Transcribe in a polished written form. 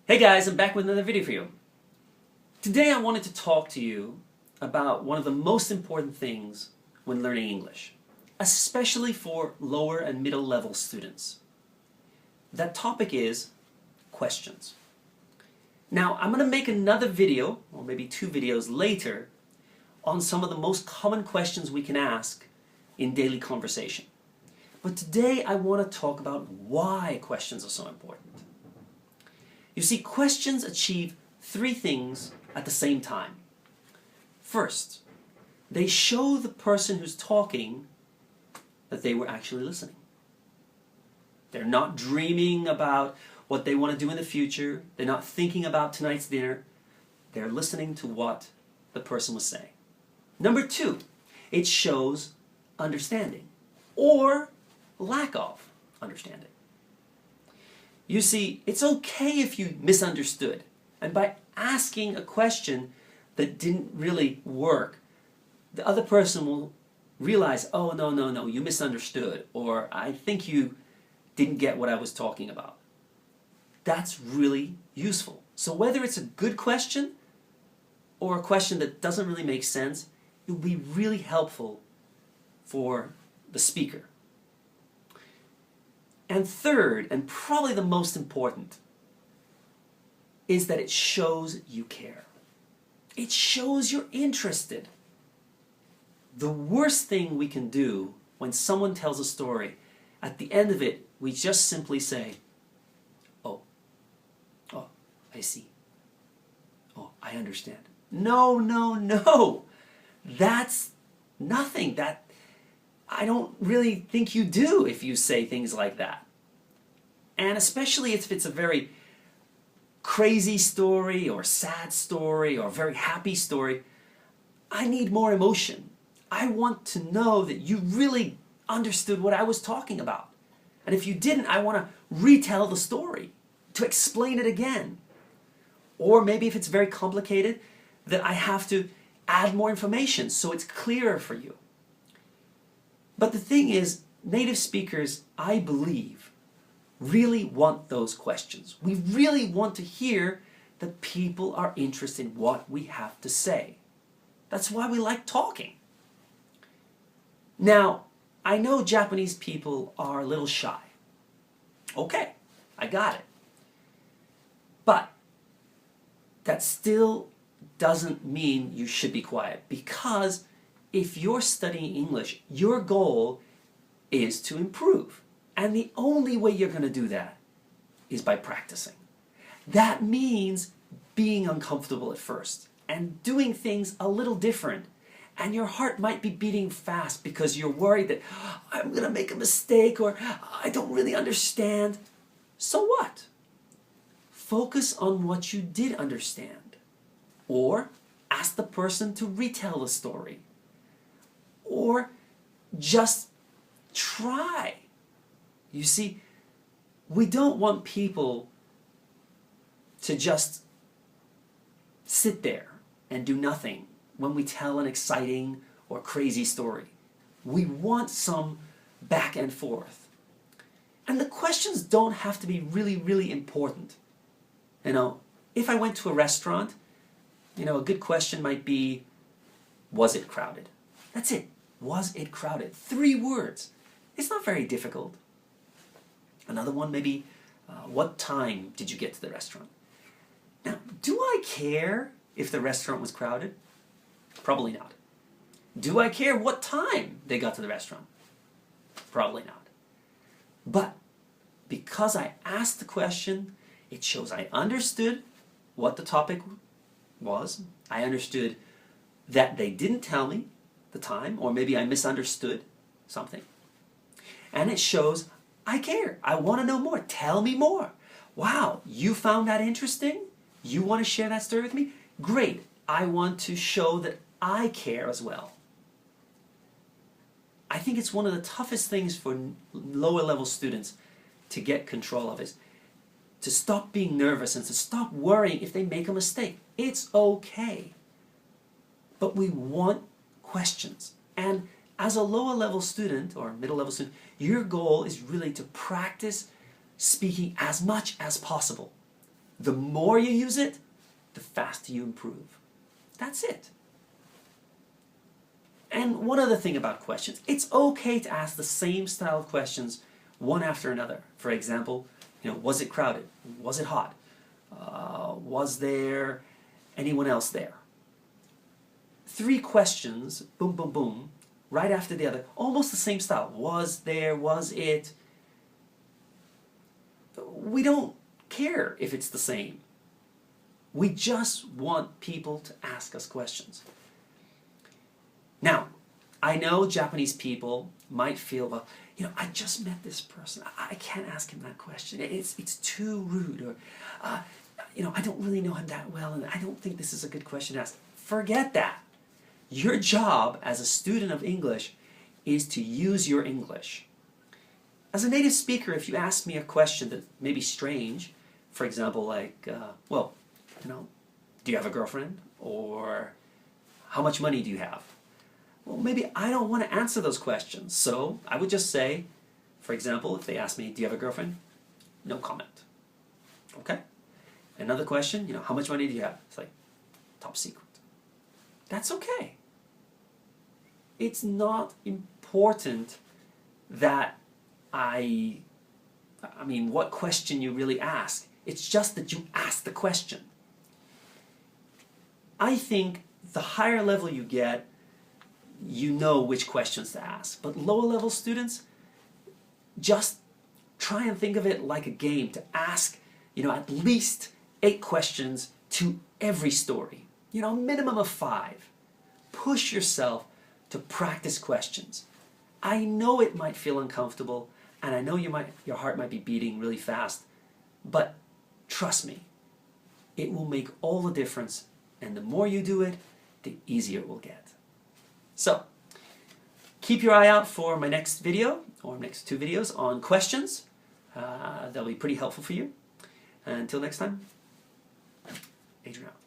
Hey guys, I'm back with another video for you. Today I wanted to talk to you about one of the most important things when learning English, especially for lower and middle level students. That topic is questions. Now I'm going to make another video, or maybe two videos later, on some of the most common questions we can ask in daily conversation. But today I want to talk about why questions are so important. You see, questions achieve three things at the same time. First, they show the person who's talking that they were actually listening. They're not dreaming about what they want to do in the future. They're not thinking about tonight's dinner. They're listening to what the person was saying. Number two, it shows understanding or lack of understanding. You see, it's okay if you misunderstood, and by asking a question that didn't really work, the other person will realize, oh, no, you misunderstood, or I think you didn't get what I was talking about. That's really useful. So whether it's a good question or a question that doesn't really make sense, it will be really helpful for the speaker. And third, and probably the most important, is that it shows you care. It shows you're interested. The worst thing we can do when someone tells a story, at the end of it, we just simply say, oh, I see. Oh, I understand. No. That's nothing. I don't really think you do if you say things like that. And especially if it's a very crazy story or sad story or very happy story, I need more emotion. I want to know that you really understood what I was talking about. And if you didn't, I want to retell the story, to explain it again. Or maybe if it's very complicated, that I have to add more information so it's clearer for you. But the thing is, native speakers, I believe, really want those questions. We really want to hear that people are interested in what we have to say. That's why we like talking. Now, I know Japanese people are a little shy. Okay, I got it. But that still doesn't mean you should be quiet, because if you're studying English, your goal is to improve. And the only way you're going to do that is by practicing. That means being uncomfortable at first and doing things a little different. And your heart might be beating fast because you're worried that I'm going to make a mistake or I don't really understand. So what? Focus on what you did understand. Or ask the person to retell the story. Or just try. You see, we don't want people to just sit there and do nothing when we tell an exciting or crazy story. We want some back and forth. And the questions don't have to be really important. You know, if I went to a restaurant, a good question might be, was it crowded? That's it. Was it crowded? 3 words. It's not very difficult. Another one maybe, what time did you get to the restaurant? Now, do I care if the restaurant was crowded? Probably not. Do I care what time they got to the restaurant? Probably not. But because I asked the question, it shows I understood what the topic was. I understood that they didn't tell me the time, or maybe I misunderstood something. And it shows I care. I want to know more. Tell me more. Wow, you found that interesting? You want to share that story with me? Great. I want to show that I care as well. I think it's one of the toughest things for lower level students to get control of, is to stop being nervous and to stop worrying if they make a mistake. It's okay. But we want questions. And as a lower level student or middle level student, your goal is really to practice speaking as much as possible. The more you use it, the faster you improve. That's it. And one other thing about questions, it's okay to ask the same style of questions one after another. For example, was it crowded? Was it hot? Was there anyone else there? 3 questions, boom, boom, boom, right after the other, almost the same style. Was there, was it? We don't care if it's the same. We just want people to ask us questions. Now, I know Japanese people might feel, well, I just met this person. I can't ask him that question. It's too rude. Or, I don't really know him that well, and I don't think this is a good question to ask. Forget that. Your job as a student of English is to use your English. As a native speaker, if you ask me a question that may be strange, for example, like, do you have a girlfriend? Or how much money do you have? Well, maybe I don't want to answer those questions. So I would just say, for example, if they ask me, do you have a girlfriend? No comment. Okay? Another question, how much money do you have? It's like, top secret. That's okay. It's not important that what question you really ask. It's just that you ask the question. I think the higher level you get, you know which questions to ask. But lower level students, just try and think of it like a game, to ask, at least 8 questions to every story. A minimum of 5. Push yourself to practice questions. I know it might feel uncomfortable, and I know your heart might be beating really fast, but trust me, it will make all the difference, and the more you do it, the easier it will get. So, keep your eye out for my next video, or next 2 videos on questions. They'll be pretty helpful for you. And until next time, Adrian out.